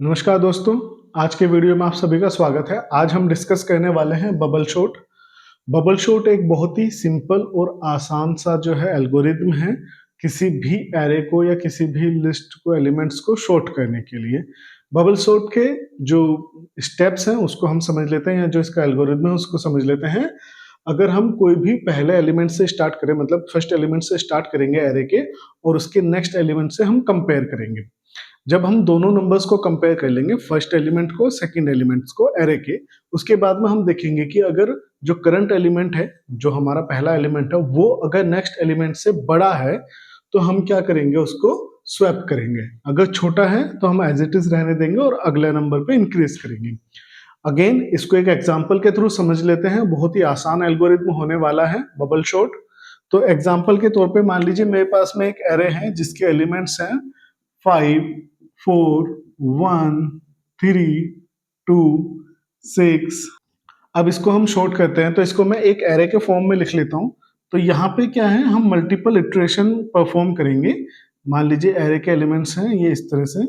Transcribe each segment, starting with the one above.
नमस्कार दोस्तों, आज के वीडियो में आप सभी का स्वागत है। आज हम डिस्कस करने वाले हैं बबल शॉट। बबल शॉट एक बहुत ही सिंपल और आसान सा जो है एल्गोरिदम है किसी भी एरे को या किसी भी लिस्ट को एलिमेंट्स को शॉर्ट करने के लिए। बबल शॉट के जो स्टेप्स हैं उसको हम समझ लेते हैं, या जो इसका एल्गोरिदम है उसको समझ लेते हैं। अगर हम कोई भी पहले एलिमेंट से स्टार्ट करें, मतलब फर्स्ट एलिमेंट से स्टार्ट करेंगे एरे के, और उसके नेक्स्ट एलिमेंट से हम कंपेयर करेंगे। जब हम दोनों नंबर्स को कंपेयर कर लेंगे, फर्स्ट एलिमेंट को सेकंड एलिमेंट्स को एरे के, उसके बाद में हम देखेंगे कि अगर जो करंट एलिमेंट है, जो हमारा पहला एलिमेंट है, वो अगर नेक्स्ट एलिमेंट से बड़ा है तो हम क्या करेंगे, उसको स्वैप करेंगे। अगर छोटा है तो हम एज इट इज रहने देंगे और अगले नंबर पे इंक्रीज करेंगे। अगेन इसको एक एग्जांपल के थ्रू समझ लेते हैं। बहुत ही आसान एल्गोरिथम होने वाला है बबल शॉट। तो एग्जांपल के तौर पे मान लीजिए मेरे पास में एक एरे है जिसके एलिमेंट्स हैं 5, 4, 1, 3, 2, 6। अब इसको हम शॉर्ट करते हैं, तो इसको मैं एक एरे के फॉर्म में लिख लेता हूं। तो यहाँ पे क्या है, हम मल्टीपल इटरेशन परफॉर्म करेंगे। मान लीजिए एरे के एलिमेंट्स हैं ये इस तरह से,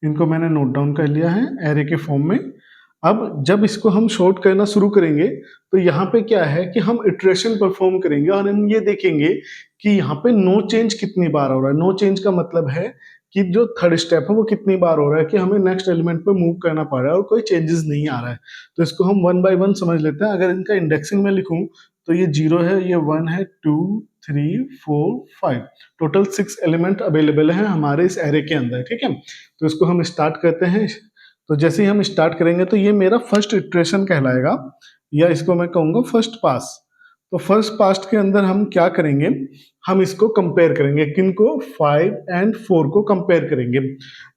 इनको मैंने नोट डाउन कर लिया है एरे के फॉर्म में। अब जब इसको हम शॉर्ट करना शुरू करेंगे तो यहाँ पे क्या है कि हम इटरेशन परफॉर्म करेंगे और हम ये देखेंगे कि यहाँ पे नो चेंज कितनी बार हो रहा है। नो चेंज का मतलब है कि जो थर्ड स्टेप है वो कितनी बार हो रहा है, कि हमें नेक्स्ट एलिमेंट पे मूव करना पड़ रहा है और कोई चेंजेस नहीं आ रहा है। तो इसको हम वन बाय वन समझ लेते हैं। अगर इनका इंडेक्सिंग में लिखूं तो ये 0 है, ये 1 है, 2, 3, 4, 5, टोटल 6 एलिमेंट अवेलेबल है हमारे इस एरे के अंदर। ठीक है, तो इसको हम स्टार्ट करते हैं। तो जैसे ही हम स्टार्ट करेंगे तो ये मेरा फर्स्ट इटरेशन कहलाएगा, या इसको मैं कहूंगा फर्स्ट पास। तो फर्स्ट पास के अंदर हम क्या करेंगे, हम इसको कंपेयर करेंगे। किनको? 5 एंड 4 को कंपेयर करेंगे।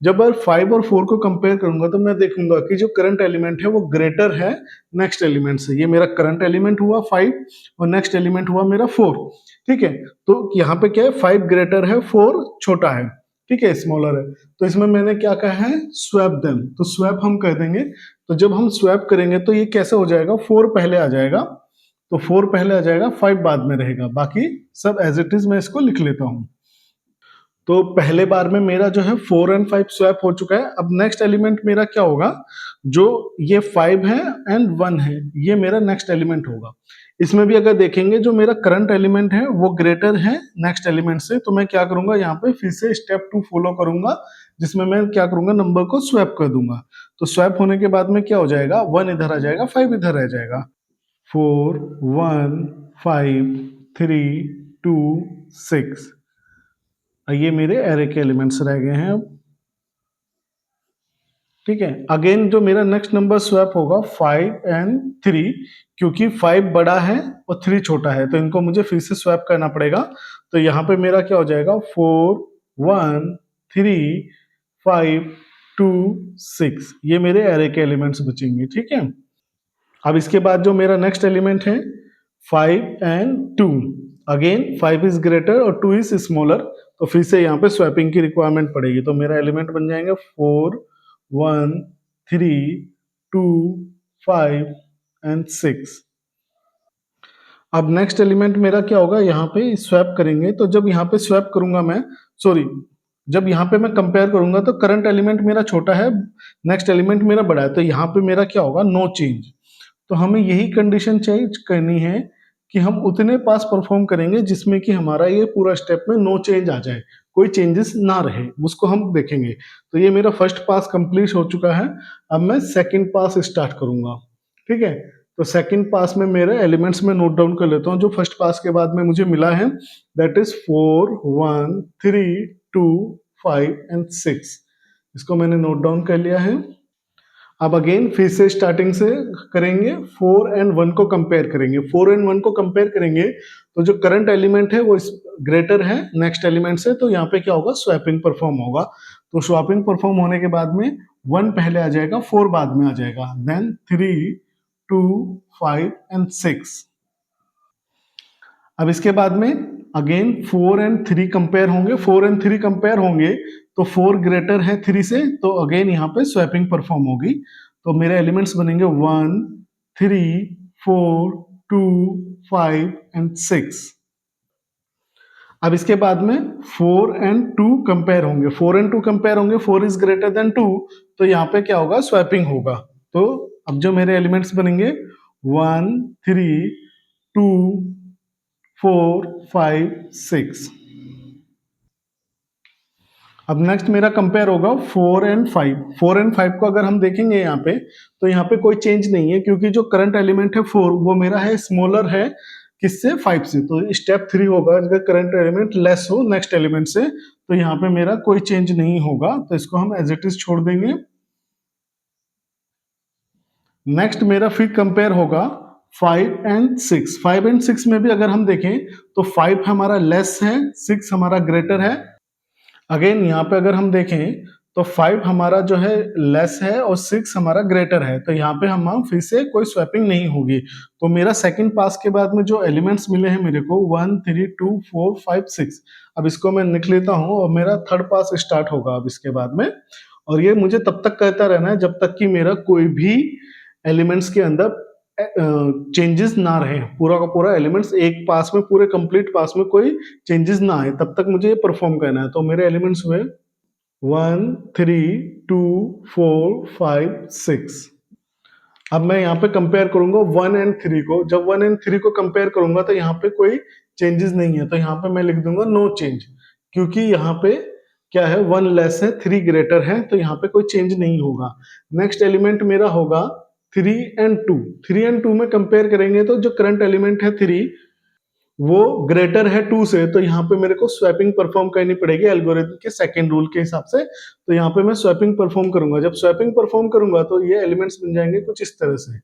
जब मैं 5 और 4 को कंपेयर करूंगा तो मैं देखूंगा कि जो करंट एलिमेंट है वो ग्रेटर है नेक्स्ट एलिमेंट से। ये मेरा करंट एलिमेंट हुआ 5 और नेक्स्ट एलिमेंट हुआ मेरा 4। ठीक है, तो यहाँ पे क्या है, 5 ग्रेटर है, 4 छोटा है। ठीक है, स्मॉलर है। तो इसमें मैंने क्या कहा है, स्वैप देम। तो स्वैप हम कर देंगे। तो जब हम स्वैप करेंगे तो ये कैसे हो जाएगा, 4 पहले आ जाएगा। तो 4 पहले आ जाएगा, 5 बाद में रहेगा, बाकी सब एज इट इज मैं इसको लिख लेता हूं। तो पहले बार में मेरा जो है 4 एंड 5 स्वैप हो चुका है। अब नेक्स्ट एलिमेंट मेरा क्या होगा, जो ये 5 है एंड 1 है, ये मेरा नेक्स्ट एलिमेंट होगा। इसमें भी अगर देखेंगे जो मेरा करंट एलिमेंट है वो ग्रेटर है नेक्स्ट एलिमेंट से, तो मैं क्या करूंगा, यहाँ पे फिर से स्टेप 2 फॉलो करूंगा, जिसमें मैं क्या करूंगा, नंबर को स्वैप कर दूंगा। तो स्वैप होने के बाद में क्या हो जाएगा, 1 इधर आ जाएगा, 5 इधर रह जाएगा। 4, 1, 5, 3, 2, 6। ये मेरे एरे के एलिमेंट्स रह गए हैं अब। ठीक है, अगेन जो मेरा नेक्स्ट नंबर स्वैप होगा 5 एंड 3, क्योंकि 5 बड़ा है और 3 छोटा है, तो इनको मुझे फिर से स्वैप करना पड़ेगा। तो यहाँ पे मेरा क्या हो जाएगा, 4, 1, 3, 5, 2, 6। ये मेरे एरे के एलिमेंट्स बचेंगे। ठीक है, अब इसके बाद जो मेरा नेक्स्ट एलिमेंट है 5 एंड 2, अगेन 5 इज ग्रेटर और 2 इज स्मॉलर, तो फिर से यहाँ पे स्वैपिंग की रिक्वायरमेंट पड़ेगी। तो मेरा एलिमेंट बन जाएंगे 4, 1, 3, 2, 5 एंड 6। अब नेक्स्ट एलिमेंट मेरा क्या होगा, यहाँ पे स्वैप करेंगे। तो जब यहाँ पे स्वैप करूंगा मैं, सॉरी, जब यहाँ पे मैं कंपेयर करूंगा तो करंट एलिमेंट मेरा छोटा है, नेक्स्ट एलिमेंट मेरा बड़ा है, तो यहाँ पे मेरा क्या होगा, नो चेंज। तो हमें यही कंडीशन चेंज करनी है कि हम उतने पास परफॉर्म करेंगे जिसमें कि हमारा ये पूरा स्टेप में नो चेंज आ जाए, कोई चेंजेस ना रहे, उसको हम देखेंगे। तो ये मेरा फर्स्ट पास कंप्लीट हो चुका है। अब मैं सेकंड पास स्टार्ट करूंगा। ठीक है, तो सेकंड पास में मेरे एलिमेंट्स में नोट डाउन कर लेता हूँ जो फर्स्ट पास के बाद में मुझे मिला है। That is 4, 1, 3, 2, 5 and 6। इसको मैंने नोट डाउन कर लिया है। अब अगेन फिर से स्टार्टिंग से करेंगे, 4 एंड 1 को कंपेयर करेंगे। 4 एंड 1 को कंपेयर करेंगे तो जो करंट एलिमेंट है वो ग्रेटर है नेक्स्ट एलिमेंट से, तो यहाँ पे क्या होगा, स्वैपिंग परफॉर्म होगा। तो स्वैपिंग परफॉर्म होने के बाद में 1 पहले आ जाएगा, 4 बाद में आ जाएगा, देन 3, 2, 5 एंड 6। अब इसके बाद में अगेन 4 एंड 3 कंपेयर होंगे। 4 एंड 3 कंपेयर होंगे तो 4 ग्रेटर है 3 से, तो अगेन यहाँ पे स्वैपिंग परफॉर्म होगी। तो मेरे एलिमेंट्स बनेंगे 1, 3, 4, 2, 5 एंड 6। अब इसके बाद में 4 एंड 2 कंपेयर होंगे, 4 एंड 2 कंपेयर होंगे, 4 इज ग्रेटर देन 2, तो यहाँ पे क्या होगा, स्वैपिंग होगा। तो अब जो मेरे एलिमेंट्स बनेंगे 1 3 2 4 5 6। अब नेक्स्ट मेरा कंपेयर होगा 4 एंड 5। 4 एंड 5 को अगर हम देखेंगे यहाँ पे, तो यहाँ पे कोई चेंज नहीं है, क्योंकि जो करंट एलिमेंट है 4 वो मेरा है स्मॉलर है किससे, 5 से। तो स्टेप 3 होगा अगर करंट एलिमेंट लेस हो नेक्स्ट एलिमेंट से, तो यहाँ पे मेरा कोई चेंज नहीं होगा, तो इसको हम एज इट इज छोड़ देंगे। नेक्स्ट मेरा फिर कंपेयर होगा 5 एंड 6। 5 एंड 6 में भी अगर हम देखें तो 5 हमारा लेस है, 6 हमारा ग्रेटर है। अगेन यहाँ पे अगर हम देखें तो 5 हमारा जो है लेस है और 6 हमारा ग्रेटर है, तो यहाँ पे हम फिर से कोई स्वैपिंग नहीं होगी। तो मेरा सेकंड पास के बाद में जो एलिमेंट्स मिले हैं मेरे को 1 3 2 4 5 6, अब इसको मैं लिख लेता हूँ और मेरा थर्ड पास स्टार्ट होगा अब इसके बाद में। और ये मुझे तब तक कहता रहना है जब तक कि मेरा कोई भी एलिमेंट्स के अंदर चेंजेस ना रहे, पूरा का पूरा एलिमेंट्स एक पास में, पूरे कंप्लीट पास में कोई चेंजेस ना आए, तब तक मुझे ये परफॉर्म करना है। तो मेरे एलिमेंट्स हुए 1 3 2 4 5 6। अब मैं यहाँ पे कंपेयर करूंगा 1 एंड 3 को। जब 1 एंड 3 को कंपेयर करूंगा तो यहाँ पे कोई चेंजेस नहीं है, तो यहाँ पे मैं लिख दूंगा नो चेंज, क्योंकि यहाँ पे क्या है, 1 लेस है 3 ग्रेटर है, तो यहाँ पे कोई चेंज नहीं होगा। नेक्स्ट एलिमेंट मेरा होगा 3 एंड 2। 3 एंड 2 में कंपेयर करेंगे तो जो करंट एलिमेंट है 3 वो ग्रेटर है 2 से, तो यहाँ पे मेरे को स्वैपिंग परफॉर्म करनी पड़ेगी एल्गोरिथम के सेकंड रूल के हिसाब से। तो यहाँ पे मैं स्वैपिंग परफॉर्म करूंगा। जब स्वैपिंग परफॉर्म करूंगा तो ये एलिमेंट्स बन जाएंगे कुछ इस तरह से।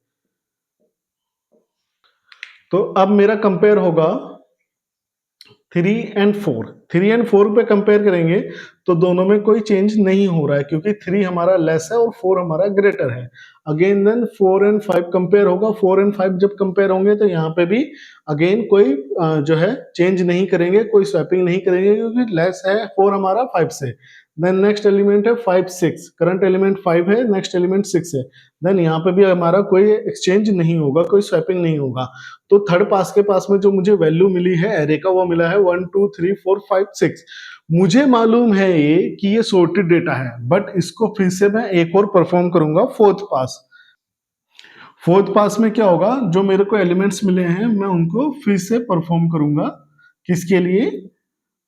तो अब मेरा कंपेयर होगा 3 एंड 4। 3 एंड 4 पे कंपेयर करेंगे तो दोनों में कोई चेंज नहीं हो रहा है, क्योंकि 3 हमारा लेस है और 4 हमारा ग्रेटर है। अगेन देन 4 एंड 5 कंपेयर होगा। 4 एंड 5 जब कंपेयर होंगे तो यहाँ पे भी अगेन कोई जो है चेंज नहीं करेंगे, कोई स्वैपिंग नहीं करेंगे, क्योंकि लेस है 4 हमारा 5 से। देन नेक्स्ट एलिमेंट है 5 6, करंट एलिमेंट 5 है, नेक्स्ट एलिमेंट 6 है। देन यहाँ पे भी हमारा कोई एक्सचेंज नहीं होगा, कोई स्वैपिंग नहीं होगा। तो थर्ड पास के पास में जो मुझे वैल्यू मिली है एरे का, वो मिला है 1 2 3 4 5 6। मुझे मालूम है ये कि ये सॉर्टेड डेटा है, बट इसको फिर से मैं एक और परफॉर्म करूंगा फोर्थ पास। फोर्थ पास में क्या होगा, जो मेरे को एलिमेंट्स मिले हैं मैं उनको फिर से परफॉर्म करूंगा। किसके लिए,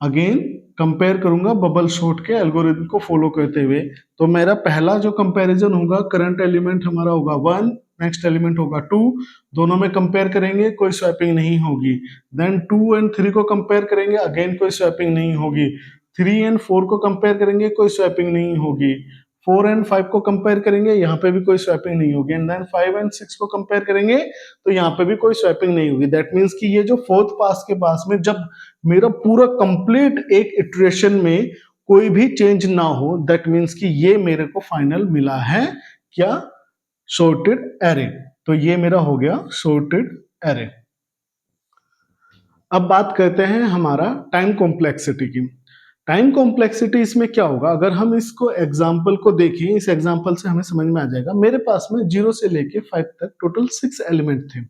अगेन कंपेयर करूंगा बबल शॉट के एल्गोरिथम को फॉलो करते हुए। तो मेरा पहला जो कंपैरिजन होगा, करंट एलिमेंट हमारा होगा 1, नेक्स्ट एलिमेंट होगा 2, दोनों में कंपेयर करेंगे कोई स्वैपिंग नहीं होगी। देन 2 एंड 3 को कंपेयर करेंगे, अगेन कोई स्वैपिंग नहीं होगी। 3 एंड 4 को कंपेयर करेंगे, कोई स्वैपिंग नहीं होगी। 4 एंड 5 को कंपेयर करेंगे, यहाँ पे भी कोई स्वैपिंग नहीं होगी। एंड देन 5 एंड 6 को कंपेयर करेंगे तो यहाँ पे भी कोई स्वैपिंग नहीं होगी। दैट मीन्स कि ये जो फोर्थ पास के पास में जब मेरा पूरा कंप्लीट एक इटरेशन में कोई भी चेंज ना हो, दैट मीन्स कि ये मेरे को फाइनल मिला है क्या, सॉर्टेड एरे। तो ये मेरा हो गया सॉर्टेड एरे। अब बात करते हैं हमारा टाइम कॉम्प्लेक्सिटी की। टाइम कॉम्प्लेक्सिटी इसमें क्या होगा, अगर हम इसको एग्जाम्पल को देखें, इस एग्जाम्पल से हमें समझ में आ जाएगा। मेरे पास में 0 से लेके 5 तक टोटल 6 एलिमेंट थे,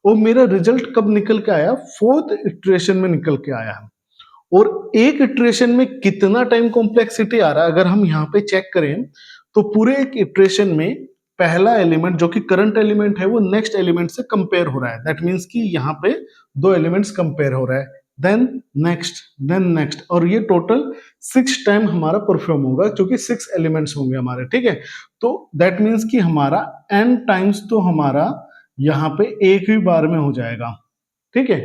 और मेरा रिजल्ट कब निकल के आया, फोर्थ इटरेशन में निकल के आया है। और एक इटरेशन में कितना टाइम कॉम्प्लेक्सिटी आ रहा है, अगर हम यहाँ पे चेक करें तो पूरे एक इटरेशन में पहला एलिमेंट जो कि करंट एलिमेंट है वो नेक्स्ट एलिमेंट से कंपेयर हो रहा है। दैट मीन्स कि यहाँ पे 2 एलिमेंट्स कंपेयर हो रहा है, देन नेक्स्ट, और ये टोटल 6 टाइम हमारा परफॉर्म होगा, क्योंकि 6 एलिमेंट्स होंगे हमारे, ठीक है। तो दैट मीन्स कि हमारा n टाइम्स तो हमारा यहाँ पे एक ही बार में हो जाएगा, ठीक है।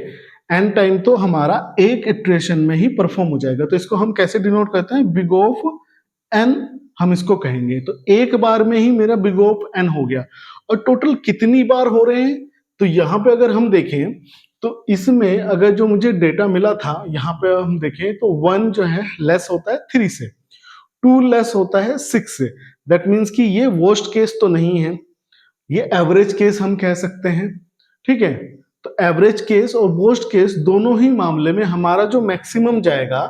n टाइम तो हमारा एक इटरेशन में ही परफॉर्म हो जाएगा। तो इसको हम कैसे डिनोट करते हैं, बिग ऑफ n हम इसको कहेंगे। तो एक बार में ही मेरा बिग ऑफ n हो गया। और टोटल कितनी बार हो रहे हैं, तो यहाँ पे अगर हम देखें तो इसमें अगर जो मुझे डेटा मिला था, यहाँ पे हम देखें तो 1 जो है लेस होता है 3 से, 2 लेस होता है 6 से। दैट मीन्स कि ये वर्स्ट केस तो नहीं है, ये एवरेज केस हम कह सकते हैं, ठीक है। तो एवरेज केस और वर्स्ट केस दोनों ही मामले में हमारा जो मैक्सिमम जाएगा,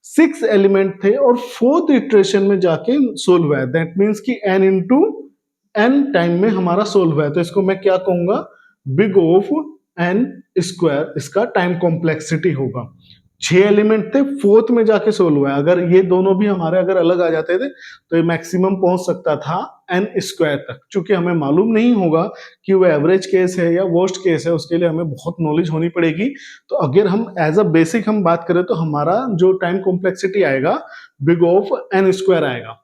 6 एलिमेंट थे और फोर्थ इटरेशन में जाके सोल्व हुआ है। दैट मीन्स कि n इंटू n टाइम में हमारा सोल्व हुआ है। तो इसको मैं क्या कहूंगा, बिग ऑफ n स्क्वायर इसका टाइम कॉम्प्लेक्सिटी होगा। 6 एलिमेंट थे, फोर्थ में जाके सोल्व हुआ है। अगर ये दोनों भी हमारे अगर अलग आ जाते थे तो ये मैक्सिमम पहुंच सकता था n स्क्वायर तक। चूंकि हमें मालूम नहीं होगा कि वो एवरेज केस है या वर्स्ट केस है, उसके लिए हमें बहुत नॉलेज होनी पड़ेगी। तो अगर हम एज अ बेसिक हम बात करें तो हमारा जो टाइम कॉम्प्लेक्सिटी आएगा बिग ऑफ n स्क्वायर आएगा।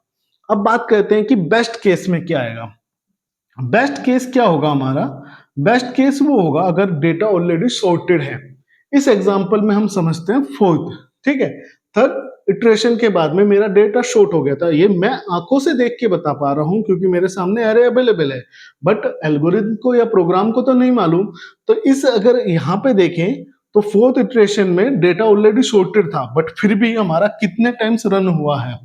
अब बात करते हैं कि बेस्ट केस में क्या आएगा। बेस्ट केस क्या होगा हमारा? बेस्ट केस वो होगा अगर डेटा ऑलरेडी सॉर्टेड है। इस एग्जांपल में हम समझते हैं फोर्थ, ठीक है। थर्ड इटरेशन के बाद में मेरा डेटा शॉर्ट हो गया था, ये मैं आंखों से देख के बता पा रहा हूं क्योंकि मेरे सामने एरे अवेलेबल है, बट एल्गोरिथम को या प्रोग्राम को तो नहीं मालूम। तो इस अगर यहाँ पे देखें तो फोर्थ इटरेशन में डेटा ऑलरेडी सॉर्टेड था, बट फिर भी हमारा कितने टाइम्स रन हुआ है।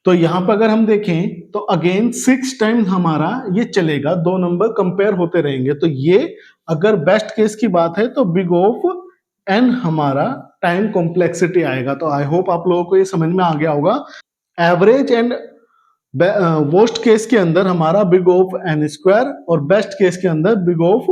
तो यहां पर अगर हम देखें तो अगेन 6 टाइम्स हमारा ये चलेगा, दो नंबर कंपेयर होते रहेंगे। तो ये अगर बेस्ट केस की बात है तो बिग ऑफ एन हमारा टाइम कॉम्प्लेक्सिटी आएगा। तो आई होप आप लोगों को ये समझ में आ गया होगा। एवरेज एंड वर्स्ट केस के अंदर हमारा बिग ऑफ एन स्क्वायर और बेस्ट केस के अंदर बिग ऑफ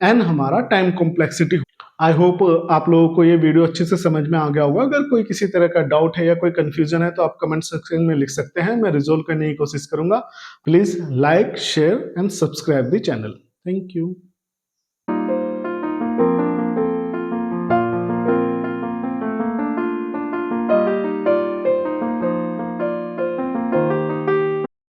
एन हमारा टाइम कॉम्प्लेक्सिटी। आई होप आप लोगों को ये वीडियो अच्छे से समझ में आ गया होगा। अगर कोई किसी तरह का डाउट है या कोई कंफ्यूजन है तो आप कमेंट सेक्शन में लिख सकते हैं, मैं रिजोल्व करने की कोशिश करूंगा। Please like, share and subscribe the channel. Thank you.